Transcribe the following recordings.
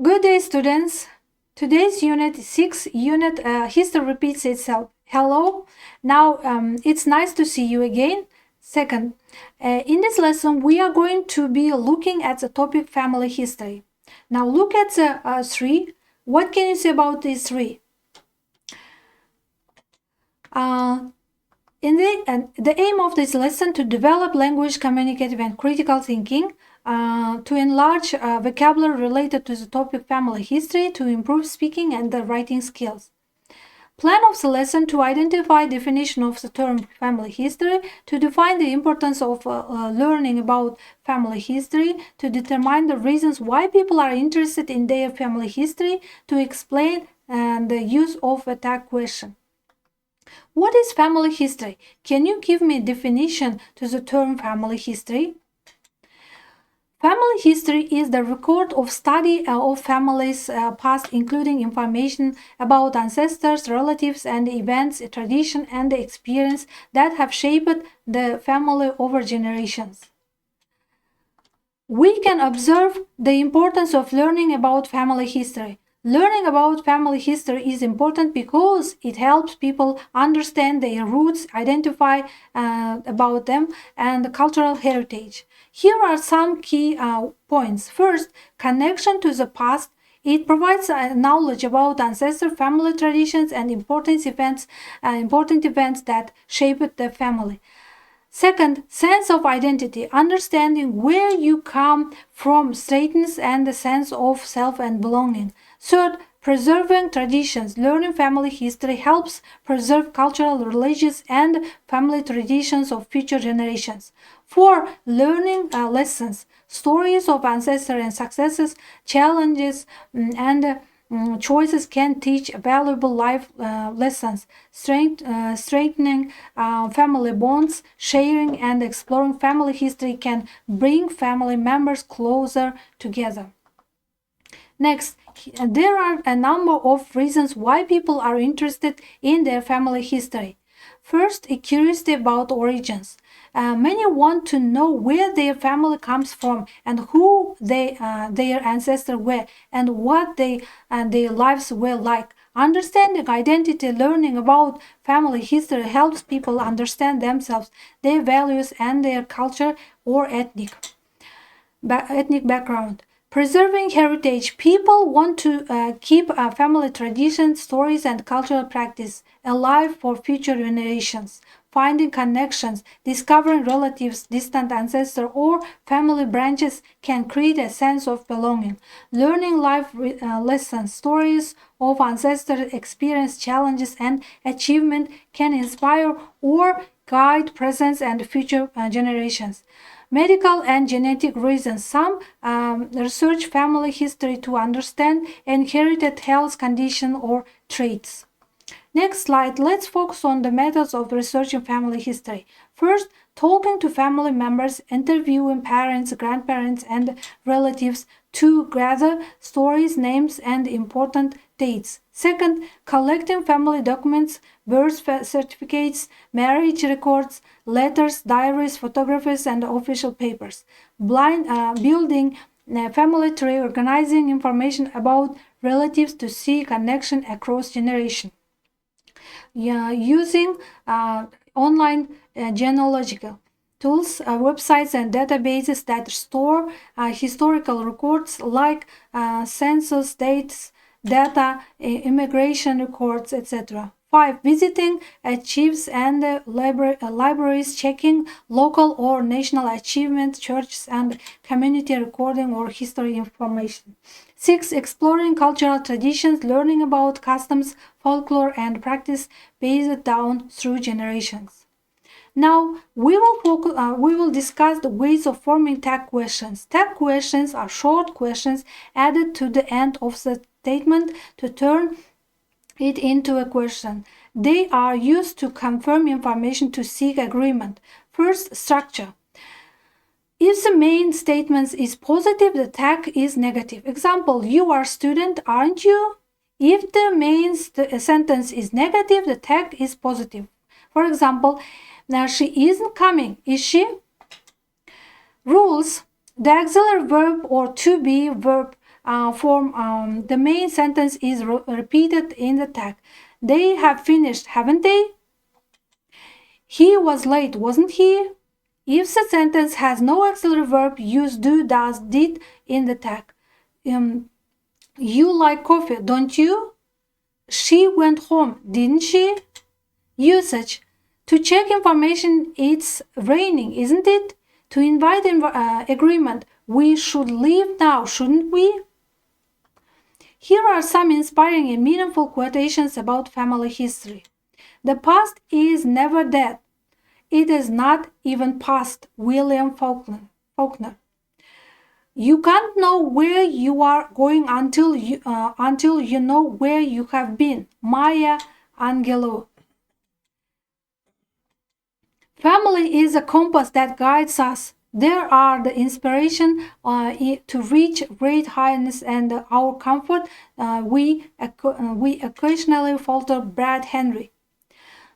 Good day, students. Today's unit 6, history repeats itself. Hello. Now, it's nice to see you again. Second, in this lesson, we are going to be looking at the topic family history. Now, look at the 3. What can you say about these 3? The aim of this lesson to develop language, communicative, and critical thinking, to enlarge vocabulary related to the topic family history, to improve speaking and the writing skills. Plan of the lesson to identify definition of the term family history, to define the importance of learning about family history, to determine the reasons why people are interested in their family history, to explain the use of a tag question. What is family history? Can you give me a definition to the term family history? Family history is the record of study of families' past, including information about ancestors, relatives, and events, tradition, and experience that have shaped the family over generations. We can observe the importance of learning about family history. Learning about family history is important because it helps people understand their roots, identify about them, and cultural heritage. Here are some key points. First, connection to the past. It provides knowledge about ancestor family traditions and important events that shaped the family. Second, sense of identity. Understanding where you come from strengthens and the sense of self and belonging. Third, preserving traditions. Learning family history helps preserve cultural, religious, and family traditions of future generations. 4. Learning lessons. Stories of ancestors and successes, challenges, and choices can teach valuable life lessons, strengthening family bonds, sharing and exploring family history can bring family members closer together. Next, there are a number of reasons why people are interested in their family history. First, a curiosity about origins. Many want to know where their family comes from and who their ancestors were and what their lives were like. Understanding identity, learning about family history helps people understand themselves, their values, and their culture or ethnic background. Preserving heritage. People want to keep family traditions, stories, and cultural practice alive for future generations. Finding connections, discovering relatives, distant ancestors, or family branches can create a sense of belonging. Learning life lessons, stories of ancestor experience, challenges, and achievement can inspire or guide present and future generations. Medical and genetic reasons. Some research family history to understand inherited health condition or traits. Next slide, let's focus on the methods of researching family history. First, talking to family members, interviewing parents, grandparents, and relatives to gather stories, names, and important dates. Second, collecting family documents, birth certificates, marriage records, letters, diaries, photographies, and official papers. Building a family tree, organizing information about relatives to see connection across generations. Using online genealogical tools, websites, and databases that store historical records like census dates, data, immigration records, etc. 5. Visiting archives and libraries, checking local or national achievements, churches, and community recording or history information. 6. Exploring cultural traditions, learning about customs, folklore, and practice passed down through generations. Now, we will discuss the ways of forming tag questions. Tag questions are short questions added to the end of the statement to turn it into a question. They are used to confirm information to seek agreement. First, structure. If the main statement is positive, the tag is negative. Example, you are a student, aren't you? If the main sentence is negative, the tag is positive. For example, now she isn't coming, is she? Rules. The auxiliary verb or to be verb form, the main sentence is repeated in the tag. They have finished, haven't they? He was late, wasn't he? If the sentence has no auxiliary verb, use do, does, did in the tag. You like coffee, don't you? She went home, didn't she? Usage. To check information, it's raining, isn't it? To invite agreement, we should leave now, shouldn't we? Here are some inspiring and meaningful quotations about family history. The past is never dead. It is not even past. William Faulkner. You can't know where you are going until you know where you have been. Maya Angelou. Family is a compass that guides us. There are the inspiration to reach great highness and our comfort. We occasionally falter. Brad Henry.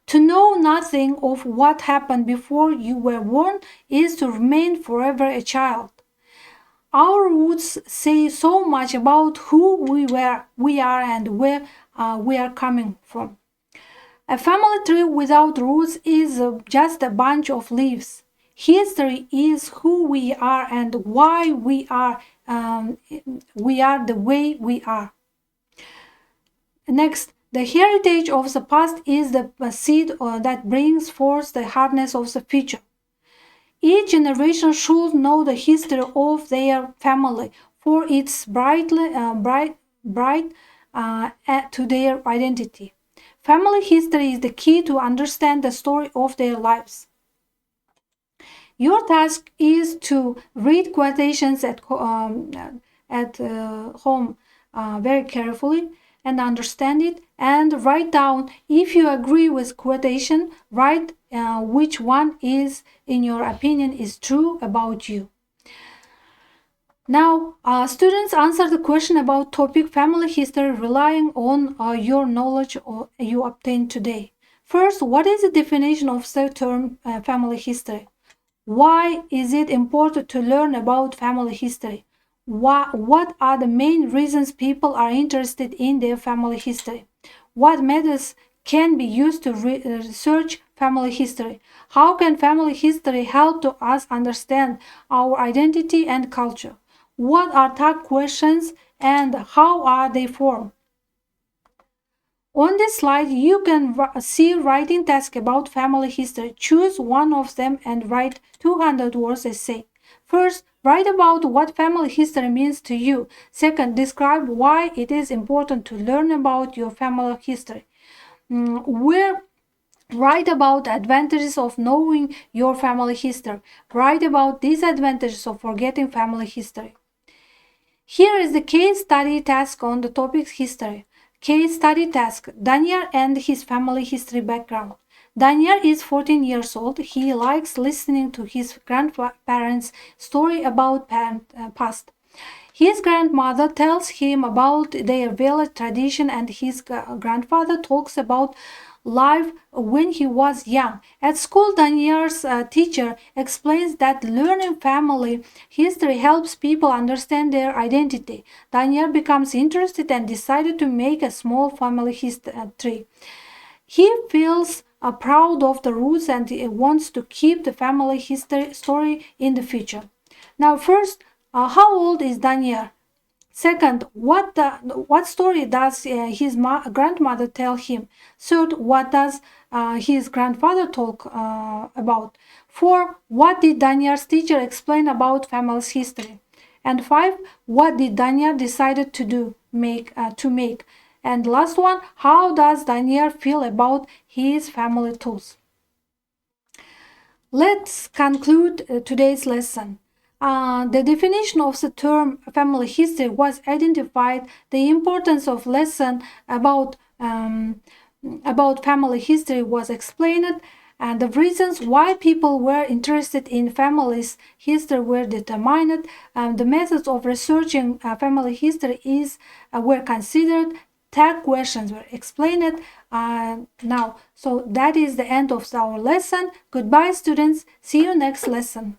To know nothing of what happened before you were born is to remain forever a child. Our roots say so much about who we are and where we are coming from. A family tree without roots is just a bunch of leaves. History is who we are and why we are the way we are. Next, the heritage of the past is the seed that brings forth the hardness of the future. Each generation should know the history of their family, for it's bright to their identity. Family history is the key to understand the story of their lives. Your task is to read quotations at home very carefully and understand it, and write down if you agree with quotation. Write which one is, in your opinion, is true about you. Now, students answer the question about topic family history relying on your knowledge you obtained today. First, what is the definition of the term family history? Why is it important to learn about family history? What are the main reasons people are interested in their family history? What methods can be used to research family history? How can family history help to us understand our identity and culture? What are tag questions and how are they formed? On this slide, you can see writing tasks about family history. Choose one of them and write 200 words essay. First, write about what family history means to you. Second, describe why it is important to learn about your family history. Write about advantages of knowing your family history. Write about disadvantages of forgetting family history. Here is the case study task on the topic history. Case study task: Danyar and his family history background. Danyar is 14 years old. He likes listening to his grandparents' story about past. His grandmother tells him about their village tradition, and his grandfather talks about life when he was young. At school, Danyar's teacher explains that learning family history helps people understand their identity. Danyar becomes interested and decided to make a small family history. He feels proud of the roots and he wants to keep the family history story in the future. Now, first, how old is Danyar? Second, what story does his grandmother tell him? Third, what does his grandfather talk about? 4, what did Danyar's teacher explain about family's history? And 5, what did Danyar decided to make? And last one, how does Danyar feel about his family tools? Let's conclude today's lesson. The definition of the term family history was identified. The importance of lesson about family history was explained, and the reasons why people were interested in families' history were determined. The methods of researching family history were considered. Tag questions were explained. Now, so that is the end of our lesson. Goodbye, students. See you next lesson.